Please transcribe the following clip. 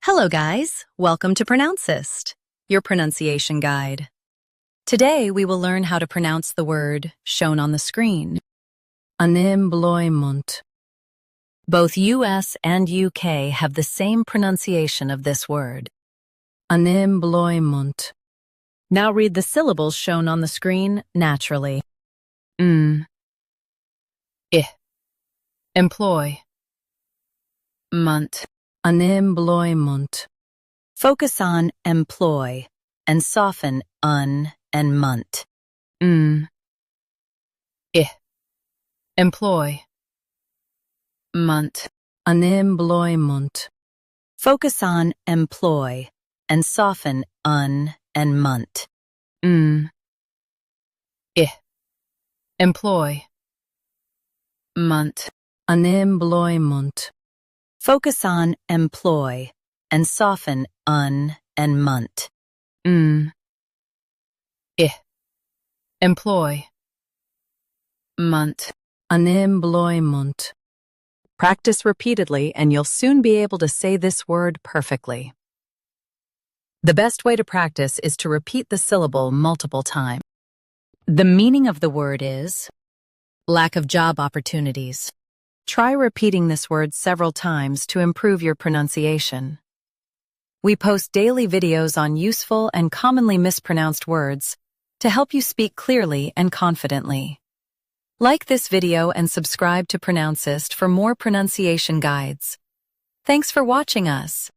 Hello guys, welcome to Pronouncist, your pronunciation guide. Today we will learn how to pronounce the word shown on the screen. Unemployment. Both US and UK have the same pronunciation of this word. Unemployment. Now read the syllables shown on the screen naturally. Employ. Month. Unemployment. Focus on employ and soften un and munt. Employ. Month. Unemployment. Focus on employ and soften un and munt. Employ. Month. Unemployment. Focus on employ and soften un and munt. Employ. Month. Unemployment. Practice repeatedly and you'll soon be able to say this word perfectly. The best way to practice is to repeat the syllable multiple times. The meaning of the word is lack of job opportunities. Try repeating this word several times to improve your pronunciation. We post daily videos on useful and commonly mispronounced words to help you speak clearly and confidently. Like this video and subscribe to Pronouncist for more pronunciation guides. Thanks for watching us.